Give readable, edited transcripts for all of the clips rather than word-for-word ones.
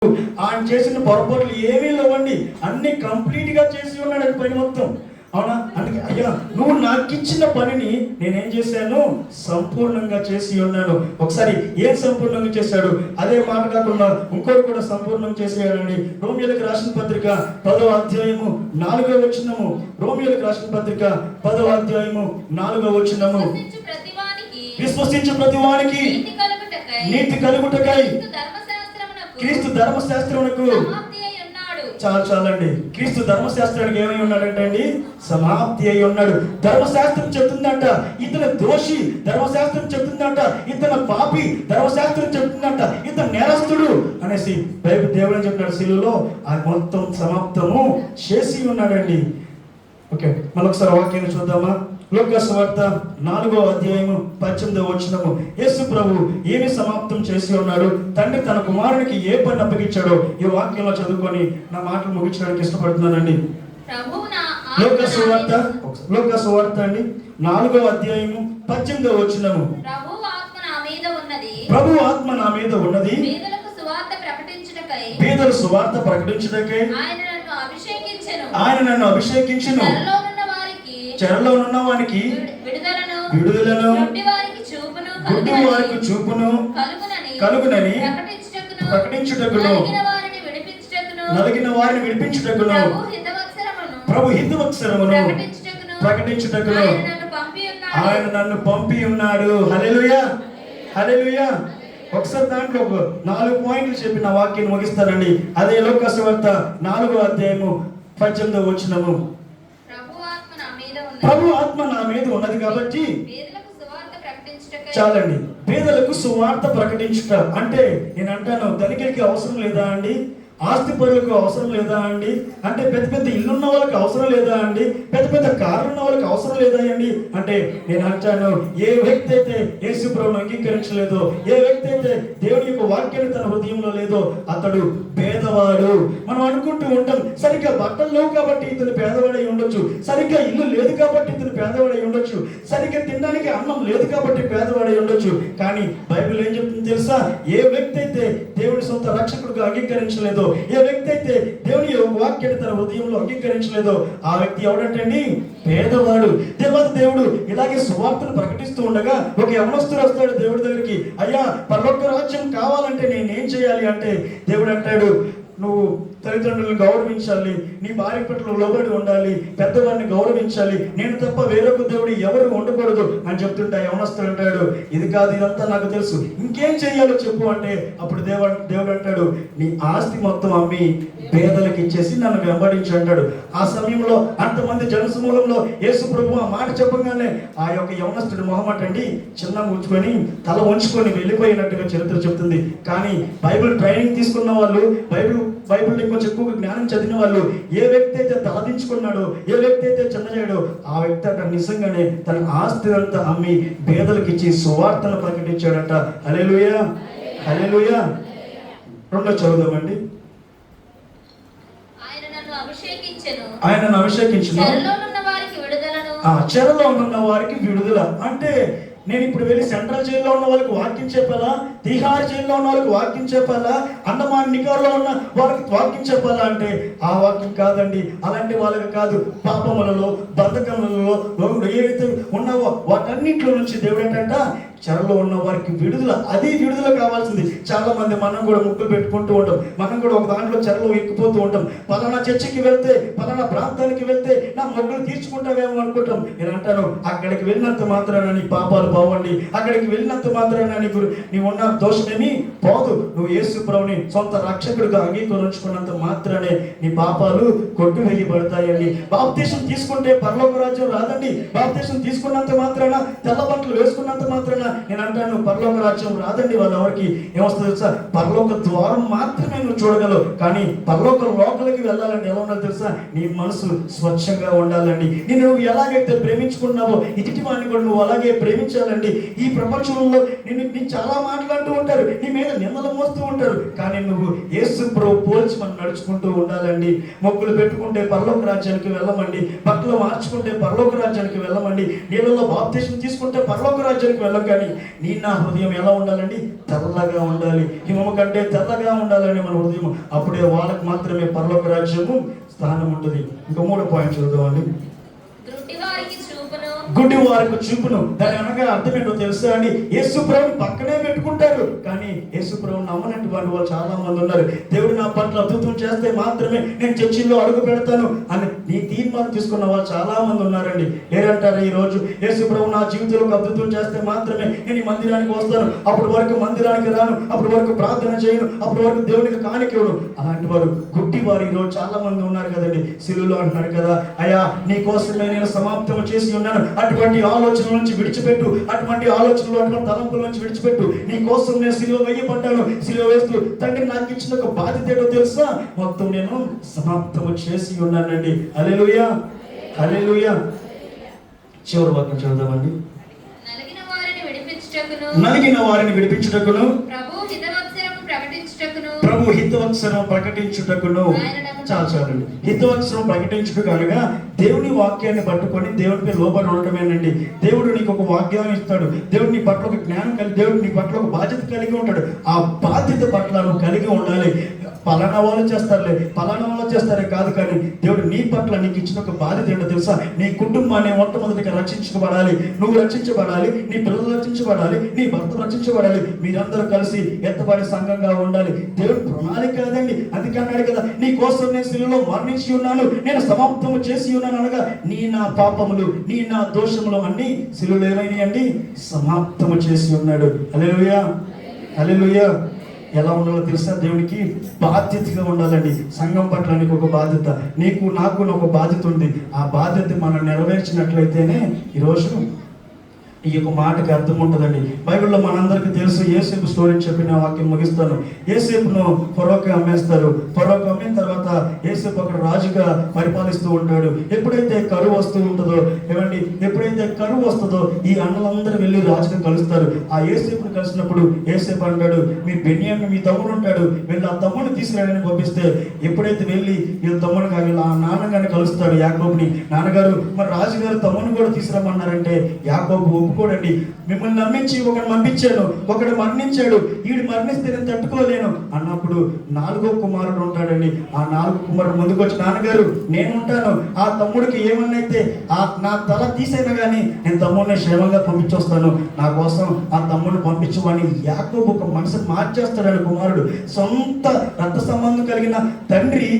ఆయన చేసిన పొరపాట్లు ఏమీ లేవండి, అన్ని కంప్లీట్ గా చేసి ఉన్నాడు పని మొత్తం. అవునా? అందుకే అయ్యా నువ్వు నాకు ఇచ్చిన పనిని నేనేం చేశాను, సంపూర్ణంగా చేసి ఉన్నాను. ఒకసారి ఏం సంపూర్ణంగా చేశాడు, అదే మాట కాకుండా ఇంకోటి కూడా సంపూర్ణం చేసేయాలండి. రోమియోలకు రాసిన పత్రిక 10వ అధ్యాయము 4వ వచనము. రోమియోలకు రాసిన పత్రిక 10వ అధ్యాయము 4వ వచనము. విశ్వసించు ప్రతి వానికి నీతి కలుగుటకై క్రీస్తు ధర్మశాస్త్రమునకు చాలండి. క్రీస్తు ధర్మశాస్త్రానికి ఏమై ఉన్నాడంటే అండి, సమాప్తి అయి ఉన్నాడు. ధర్మశాస్త్రం చెప్తుందంట ఇతను దోషి, ధర్మశాస్త్రం చెప్తుందంట ఇతను పాపి, ధర్మశాస్త్రం చెప్తుందంట ఇతను నేరస్తుడు అనేసి బైబిల్ దేవుడు చెప్పినాడు. శిలువలో ఆ మొత్తం సమాప్తము చేసి ఉన్నాడండి. ఓకే, మరొకసారి వాక్యాన్ని చూద్దామా? లూకా సువార్త 4వ అధ్యాయము 18వ వచనము. యేసు ప్రభు ఏమి సమాప్తం చేసి ఉన్నాడు, తండ్రి తన కుమారునికి ఏ పని అప్పగించాడో ఈ వాక్యంలో చదువుకొని నా మాటలు ముగించడానికి ఇష్టపడుతున్నానండి. లూకా సువార్త అండి 4వ అధ్యాయము 18వ వచనము. ప్రభు ఆత్మ నా మీద ఉన్నది, పేదల సువార్త ప్రకటించుటకై ఆయన నన్ను అభిషేకించెను, చెరలో ఉన్న వారికి విడుదలను, గుడ్డి వారికి చూపును కలుగునని ప్రకటించుటకును, నలిగిన వారిని విడిపించుటకును, ప్రభు హితవత్సరమును ప్రకటించుటకును ఆయన నన్ను పంపి ఉన్నాడు. హల్లెలూయా, హల్లెలూయా. ఒకసారి దాంట్లో 4 పాయింట్లు చెప్పి నా వాక్యాన్ని ముగిస్తానండి. అదే లూకా సువార్త 4వ అధ్యాయము 18వ వచనము. ప్రభు ఆత్మ నా మీద ఉన్నది కాబట్టి చాలండి. పేదలకు సువార్త ప్రకటించుట అంటే నేను అంటాను, ధనికులకి అవసరం లేదా అండి, ఆస్తి పరులకు అవసరం లేదా అండి, అంటే పెద్ద పెద్ద ఇల్లున్న వాళ్ళకి అవసరం లేదా అండి, పెద్ద పెద్ద కార్లు ఉన్న వాళ్ళకి అవసరం లేదా అండి అంటే నేను అంటాను, ఏ వ్యక్తి అయితే యేసు ప్రభువును అంగీకరించలేదో, ఏ వ్యక్తి అయితే దేవుని యొక్క వాక్యాన్ని తన హృదయంలో లేదో అతడు పేదవాడు. మనం అనుకుంటూ ఉంటాం, సరిగ్గా బట్టలు లేవు కాబట్టి ఇతను పేదవాడై ఉండొచ్చు, సరిగ్గా ఇల్లు లేదు కాబట్టి ఇతను పేదవాడై ఉండొచ్చు, సరిగ్గా తినడానికి అన్నం లేదు కాబట్టి పేదవాడై ఉండొచ్చు. కానీ బైబిల్ ఏం చెప్తుంది తెలుసా? ఏ వ్యక్తి అయితే దేవుని సొంత రక్షకుడిగా అంగీకరించలేదో, ఏ వ్యక్తి అయితే దేవుని వాక్యాన్ని తన హృదయంలో అంగీకరించలేదో ఆ వ్యక్తి ఎవడంటండి, పేదవాడు. దేవుడు ఇలాగే సువార్తను ప్రకటిస్తూ ఉండగా ఒక యవనస్తుడు వస్తాడు దేవుడి దగ్గరికి. అయ్యా పరలోక రాజ్యం కావాలంటే నేనేం చేయాలి అంటే దేవుడు అంటాడు, నువ్వు తల్లిదండ్రులను గౌరవించాలి, నీ భార్య పట్ల లోబడి ఉండాలి, పెద్దవాడిని గౌరవించాలి, నేను తప్ప వేరొక దేవుడు ఎవరు ఉండకూడదు అని చెప్తుంటే యవనస్తుడు అంటాడు, ఇది కాదు, ఇదంతా నాకు తెలుసు, ఇంకేం చెయ్యాలో చెప్పు అంటే అప్పుడు దేవుడు అంటాడు, నీ ఆస్తి మొత్తం అమ్మి పేదలకు ఇచ్చేసి నన్ను వెంబడించి అంటాడు. ఆ సమయంలో అంతమంది జనసమూహంలో యేసు ప్రభు ఆ మాట చెప్పగానే ఆ యొక్క యవనస్తుడి మొహమాట అండి చిన్న ఉంచుకొని తల ఉంచుకొని వెళ్ళిపోయినట్టుగా చరిత్ర చెప్తుంది. కానీ బైబిల్ ట్రైనింగ్ తీసుకున్న వాళ్ళు, బైబిల్ కొంచెం ఎక్కువగా జ్ఞానం చదివిన వాళ్ళు, ఏ వ్యక్తి అయితే తలదించుకున్నాడో, ఏ వ్యక్తి అయితే చిన్న చేయడో ఆ వ్యక్తి అక్కడ నిజంగానే తన ఆస్తి అంతా అమ్మి పేదలకు ఇచ్చి సువార్తను ప్రకటించాడట. హల్లెలూయా, హల్లెలూయా. 2 చదువుదామండి. ఆయనను అభిషేకించును, చెరలో ఉన్న వారికి విడుదల. అంటే నేను ఇప్పుడు వెళ్ళి సెంట్రల్ జైల్లో ఉన్న వాళ్ళకి వాక్యం చెప్పాలా, తిహార్ జైల్లో ఉన్న వాళ్ళకి వాక్యం చెప్పాలా, అండమాన్ నికోబార్లో ఉన్న వాళ్ళకి వాక్యం చెప్పాలా అంటే ఆ వాక్యం కాదండి. అలాంటి వాళ్ళకి కాదు, పాపములలో బంధకములలో ఏవైతే ఉన్నావో వాటన్నింటిలో నుంచి దేవుడు ఏంటంట చెరలో ఉన్న వారికి విడుదల. అది విడుదల కావాల్సింది. చాలా మంది మనం కూడా ముక్కులు పెట్టుకుంటూ ఉంటాం, మనం కూడా ఒక దాంట్లో చెరలో ఎక్కిపోతూ ఉంటాం. పలానా చర్చికి వెళ్తే, పలానా ప్రాంతానికి వెళ్తే నా మొక్కులు తీర్చుకుంటావేమో అనుకుంటాం. నేను అంటాను, అక్కడికి వెళ్ళినంత మాత్రాన నీ పాపాలు పోవండి, అక్కడికి వెళ్ళినంత మాత్రాన నీ ఉన్న దోషమేమి పోదు. నువ్వు యేసు ప్రభుని సొంత రక్షకుడిగా అంగీకరించుకున్నంత మాత్రానే నీ పాపాలు కొట్టివేయబడతాయండి. బాప్తీసం తీసుకుంటే పరలోక రాజ్యం రాదండి. బాప్తీసం తీసుకున్నంత మాత్రాన, తెల్ల బట్టలు వేసుకున్నంత మాత్రాన నేను అంటాను పరలోక రాజ్యం రాదండి. వాళ్ళెవరికి ఏమొస్తుంది తెలుసా? పరలోక ద్వారం మాత్రమే నువ్వు చూడగలవు. కానీ పరలోక లోపలికి వెళ్ళాలంటే ఎలా ఉండాలి తెలుసా? నీ మనసు స్వచ్ఛంగా ఉండాలండి. నువ్వు ఎలాగైతే ప్రేమించుకున్నావో ఎదుటి వాడిని కూడా నువ్వు అలాగే ప్రేమించాలండి. ఈ ప్రపంచంలో నేను చాలా మాట్లాడుతూ ఉంటారు, నీ మీద నిందలు మోస్తూ ఉంటారు, కానీ నువ్వు యేసు ప్రభు పోల్చి పోల్చి మనం నడుచుకుంటూ ఉండాలండి. మొక్కులు పెట్టుకుంటే పరలోక రాజ్యానికి వెళ్ళమండి, బట్టలు మార్చుకుంటే పరలోక రాజ్యానికి వెళ్ళమండి, నీళ్ళలో బాప్తిసం తీసుకుంటే పరలోక రాజ్యానికి వెళ్ళం. కానీ నీ నా హృదయం ఎలా ఉండాలండి? తెల్లగా ఉండాలి, హిమము కంటే తెల్లగా ఉండాలండి మన హృదయం. అప్పుడే వాళ్ళకి మాత్రమే పరలోక రాజ్యము స్థానం ఉంటుంది. ఇంకా 3వ పాయింట్ చూద్దామండి. గుడ్డి వారికి చూపును. దాని అనగా అర్థం ఏంటో తెలుసా అండి? యేసు ప్రభుని పక్కనే పెట్టుకుంటారు, కానీ యేసు ప్రభుని నమ్మనటువంటి వాళ్ళు చాలా మంది ఉన్నారు. దేవుడు నా పట్ల అద్భుతం చేస్తే మాత్రమే నేను చర్చిల్లో అడుగు పెడతాను అని నీ తీర్మానం తీసుకున్న వాళ్ళు చాలా మంది ఉన్నారండి. లేరంటారు ఈ రోజు యేసు ప్రభు నా జీవితంలో అద్భుతం చేస్తే మాత్రమే నేను ఈ మందిరానికి వస్తాను, అప్పటి వరకు మందిరానికి రాను, అప్పటి వరకు ప్రార్థన చేయను, అప్పటి వరకు దేవునికి కానికేవుడు. అలాంటి వారు గుడ్డి వారు ఈ రోజు చాలా మంది ఉన్నారు కదండి. సిలువలో అంటున్నారు కదా, అయ్యా నీ కోసమే నేను సమాప్తం చేసి ఉన్నాను. అటువంటి ఆలోచనల నుంచి విడిచిపెట్టు, అటువంటి ఆలోచనలు, అటువంటి తలంపుల నుంచి విడిచిపెట్టు. నీ కోసం నేను సిలువ వేయబడ్డాను. సిలువ వేస్తూ తండ్రి నాకు ఇచ్చిన ఒక బాధ్యత ఏంటో తెలుసా? మొత్తం నేను సమాప్తము చేసి ఉన్నానండి. హల్లెలూయా, హల్లెలూయా. చివరి వాక్యం చదువుదామండి. నలిగిన వారిని విడిపించుటకును, ప్రభు హితవత్సరం ప్రకటించుటకును. చాలండి. హితవత్సరం ప్రకటించుటకు అనగా దేవుని వాక్యాన్ని పట్టుకొని దేవుడిపై లోబడి ఉండటమేనండి. దేవుడు నీకు ఒక వాక్యాన్ని ఇస్తాడు, దేవుడు నీ పట్ల ఒక జ్ఞానం కలిగి, దేవుడు నీ పట్ల ఒక బాధ్యత కలిగి ఉంటాడు. ఆ బాధ్యత పట్ల నువ్వు కలిగి ఉండాలి. పలానా వాళ్ళు చేస్తారులే, పలానా వాళ్ళు చేస్తారే కాదు, కానీ దేవుడు నీ పట్ల నీకు ఇచ్చిన ఒక బాధ్యత ఏంటో తెలుసా? నీ కుటుంబాన్ని మొట్టమొదటిగా రక్షించబడాలి, నువ్వు రక్షించబడాలి, నీ పిల్లలు రక్షించబడాలి, నీ భర్త రక్షించబడాలి, మీరందరూ కలిసి ఎత్తబడి సంఘంగా ఉండాలి. దేవుడు ప్రణాళిక కాదండి. అందుకే అన్నాడు కదా, నీ కోసం నేను సిలువలో మరణించి ఉన్నాను, నేను సమాప్తము చేసి ఉన్నాను అనగా నీ నా పాపములు, నీ నా దోషములు అన్ని సిలువలో ఏమైనాయండి? సమాప్తము చేసి ఉన్నాడు. హల్లెలూయా, హల్లెలూయా. ఎలా ఉండాలో తెలుసా? దేవునికి బాధ్యతగా ఉండాలండి. సంఘం పట్ల నీకు ఒక బాధ్యత, నీకు నాకు ఒక బాధ్యత ఉంది. ఆ బాధ్యత మనం నెరవేర్చినట్లయితేనే ఈరోజు ఈ యొక్క మాటకి అర్థం ఉంటుందండి. బైబిల్లో మనందరికీ తెలుసు, యోసేపు స్టోరీని చెప్పిన వాక్యం ముగిస్తాను. యోసేపును ఫరోకి అమ్మేస్తారు. ఫరోకి అమ్మిన తర్వాత యోసేపు అక్కడ రాజుగా పరిపాలిస్తూ ఉంటాడు. ఎప్పుడైతే కరువు వస్తూ ఉంటుందో, ఏమండి, ఎప్పుడైతే కరువు వస్తుందో ఈ అన్నలందరూ వెళ్ళి రాజుని కలుస్తారు. ఆ యోసేపుని కలిసినప్పుడు యోసేపు అంటాడు, మీ బెన్యామీను, మీ తమ్ముడు ఉంటాడు, వెళ్ళి ఆ తమ్ముడిని తీసుకురాడని పంపిస్తే, ఎప్పుడైతే వెళ్ళి వీళ్ళ తమ్ముడు కానీ ఆ నాన్నగారిని కలుస్తాడు, యాకోబుని. నాన్నగారు మరి రాజుగారు తమ్ముడిని కూడా తీసుకురమ్మన్నారంటే యాకోబు ఒప్పుకోడండి. మిమ్మల్ని నమ్మించి ఒకడు పంపించాడు, ఒకడు మరణించాడు, వీడు మరణిస్తే నేను తట్టుకోలేను అన్నప్పుడు 4వ కుమారుడు ఉంటాడండి. ఆ 4వ కుమారుడు ముందుకు వచ్చి, నాన్నగారు నేను ఉంటాను, ఆ తమ్ముడికి ఏమన్నైతే నా తల తీసైనా కానీ నేను తమ్ముడిని క్షేమంగా పంపించొస్తాను, నా కోసం ఆ తమ్ముడిని పంపించమని యాకోబు ఒక మనసు మార్చేస్తాడని కుమారుడు. సొంత రక్త సంబంధం కలిగిన తండ్రి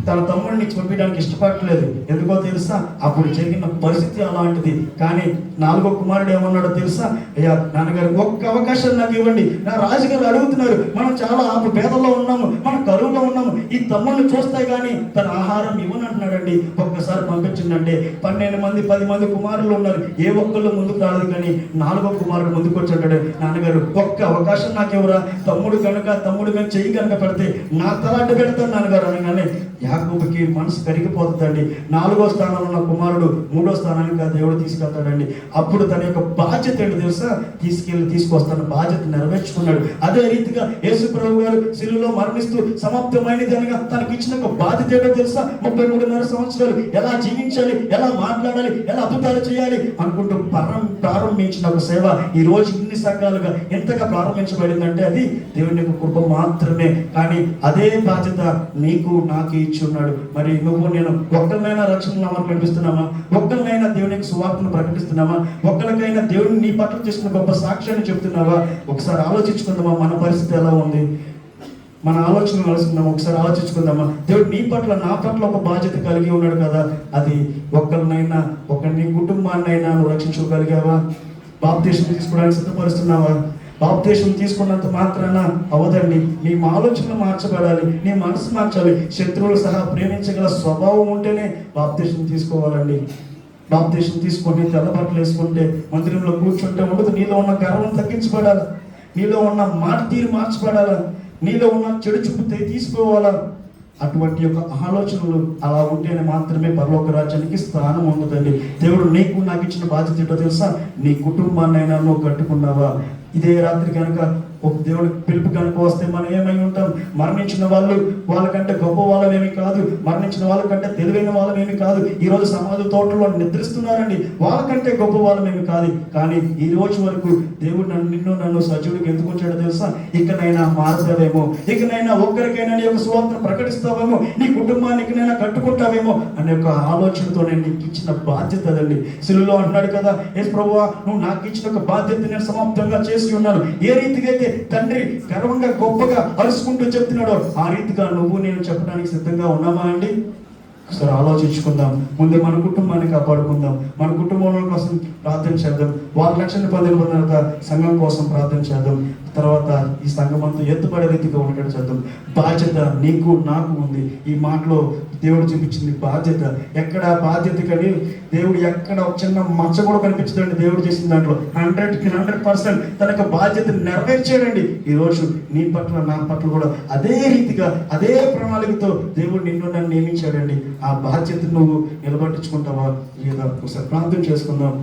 తన తమ్ముడిని పంపించడానికి ఇష్టపడలేదు. ఎందుకో తెలుసా? అప్పుడు జరిగిన పరిస్థితి అలాంటిది. కానీ 4వ కుమారుడు ఏమన్నాడో తెలుసా? అయ్యా నాన్నగారు ఒక్క అవకాశం నాకు ఇవ్వండి, నా రాజుగారు అడుగుతున్నారు, మనం చాలా పేదల్లో ఉన్నాము, మనం కరువులో ఉన్నాము, ఈ తమ్ముడిని చూస్తే కానీ తన ఆహారం ఇవ్వనంటున్నాడండి, ఒక్కసారి పంపించిందంటే 12 మంది 10 మంది కుమారులు ఉన్నారు, ఏ ఒక్కళ్ళు ముందుకు రాలేదు. కానీ 4వ కుమారుడు ముందుకు వచ్చాడు, నాన్నగారు ఒక్క అవకాశం నాకు ఎవరా, తమ్ముడు కనుక తమ్ముడు మేము చెయ్యి కనుక పెడితే నా తల అడ్డు పెడతాను నాన్నగారు అనగానే యాకోబుకి మనసు కరిగిపోతుందండి. 4వ స్థానంలో ఉన్న కుమారుడు 3వ స్థానానికి ఆ దేవుడు తీసుకెళ్తాడండి. అప్పుడు తన యొక్క బాధ్యత ఏంటో తెలుసా? తీసుకొస్తాను బాధ్యత నెరవేర్చుకున్నాడు. అదే రీతిగా యేసు ప్రభు గారు సిలువలో మరణిస్తూ సమాప్తమైనది అనగా తనకి ఇచ్చిన ఒక బాధ్యత ఏంటో తెలుసా? 33.5 సంవత్సరాలు ఎలా జీవించాలి, ఎలా మాట్లాడాలి, ఎలా అద్భుతాలు చేయాలి అనుకుంటూ ప్రారంభించిన ఒక సేవ ఈ రోజు ఇన్ని సంఘాలుగా ఎంతగా ప్రారంభించబడిందంటే అది దేవుని యొక్క కృప మాత్రమే. కానీ అదే బాధ్యత నీకు నాకు ఇచ్చి ఉన్నాడు. మరి నువ్వు నేను ఒక్కరినైనా రక్షణ నామాలు కనిపిస్తున్నామా? ఒక్కరినైనా దేవునికి సువార్తను ప్రకటిస్తున్నామా? ఒక్కరికైనా దేవుని నీ పట్ల చేసిన గొప్ప సాక్ష్యాన్ని చెప్తున్నావా? ఒకసారి ఆలోచించుకుందామా మన పరిస్థితి ఎలా ఉంది? మన ఆలోచన కలుసుకుందాం, ఒకసారి ఆలోచించుకుందామా? దేవుడు నీ పట్ల నా పట్ల ఒక బాధ్యత కలిగి ఉన్నాడు కదా, అది ఒక్కరినైనా నీ కుటుంబాన్నైనా నువ్వు రక్షించుకోగలిగావా? బాప్తిసం తీసుకోవడానికి సిద్ధపరుస్తున్నావా? బాప్తిసం తీసుకున్నంత మాత్రాన అవదండి. నీ ఆలోచనలు మార్చబడాలి, నీ మనసు మార్చాలి. శత్రువులు సహా ప్రేమించగల స్వభావం ఉంటేనే బాప్తిసం తీసుకోవాలండి. బాప్తిసం తీసుకొని తెల్ల బట్టలు వేసుకుంటే మందిరంలో కూర్చుంటే ఉండదు. నీలో ఉన్న గర్వం తగ్గించబడాలి, నీలో ఉన్న మాట తీరు మార్చబడాలా, నీలో ఉన్న చెడు చూపు తీసుకోవాలా. అటువంటి యొక్క ఆలోచనలు అలా ఉంటేనే మాత్రమే పరలోక రాజ్యానికి స్థానం ఉంటుందండి. దేవుడు నీకు నాకు ఇచ్చిన బాధ్యత ఏంటో తెలుసా? నీ కుటుంబాన్నైనా నువ్వు కట్టుకున్నావా? ఇదే రాత్రి కనుక ఒక దేవుడి పిలుపు కనుక వస్తే మనం ఏమై ఉంటాం? మరణించిన వాళ్ళు వాళ్ళకంటే గొప్ప వాళ్ళమేమి కాదు, మరణించిన వాళ్ళకంటే తెలివైన వాళ్ళమేమి కాదు. ఈ రోజు సమాధి తోటలో నిద్రిస్తున్నారండి, వాళ్ళకంటే గొప్ప వాళ్ళమేమి కాదు. కానీ ఈ రోజు వరకు దేవుడు నన్ను సజీవుడికి ఎందుకు ఉంచాడో తెలుసా? ఇకనైనా మారుతావేమో, ఇకనైనా ఒక్కరికైనా నీ యొక్క సువార్తను ప్రకటిస్తావేమో, నీ కుటుంబానికినైనా కట్టుకుంటావేమో అనే ఒక ఆలోచనతో నేను నీకు ఇచ్చిన బాధ్యత అదండి. సిలువలో అంటున్నాడు కదా, యేసు ప్రభువా నువ్వు నాకు ఇచ్చిన ఒక బాధ్యత నేను సమాప్తంగా చేసి ఉన్నాను. ఏ రీతిగా అయితే తండ్రి గర్వంగా గొప్పగా అరుచుకుంటూ చెప్తున్నాడో ఆ రీతిగా నువ్వు నేను చెప్పడానికి సిద్ధంగా ఉన్నామా అండి? ఒకసారి ఆలోచించుకుందాం. ముందు మన కుటుంబాన్ని కాపాడుకుందాం, మన కుటుంబం కోసం ప్రార్థన చేద్దాం, వాళ్ళ లక్ష్యాన్ని పొందిన తర్వాత సంఘం కోసం ప్రార్థన చేద్దాం, తర్వాత ఈ సంఘం అంతా ఎత్తుపడే రీతిగా ఉండేటట్టు చేద్దాం. బాధ్యత నీకు నాకు ఉంది. ఈ మాటలో దేవుడు చూపించింది బాధ్యత. ఎక్కడ బాధ్యత కానీ దేవుడు ఎక్కడ ఒక చిన్న మచ్చ కూడా కనిపించదండి. దేవుడు చేసిన దాంట్లో 100% తన యొక్క బాధ్యతను నెరవేర్చాడండి. ఈరోజు నీ పట్ల నా పట్ల కూడా అదే రీతిగా అదే ప్రణాళికతో దేవుడు నన్ను నియమించాడండి. ఆ బాధ్యతను నువ్వు నిలబట్టించుకుంటావా లేదా? ఒకసారి ప్రార్థన చేసుకుందాం.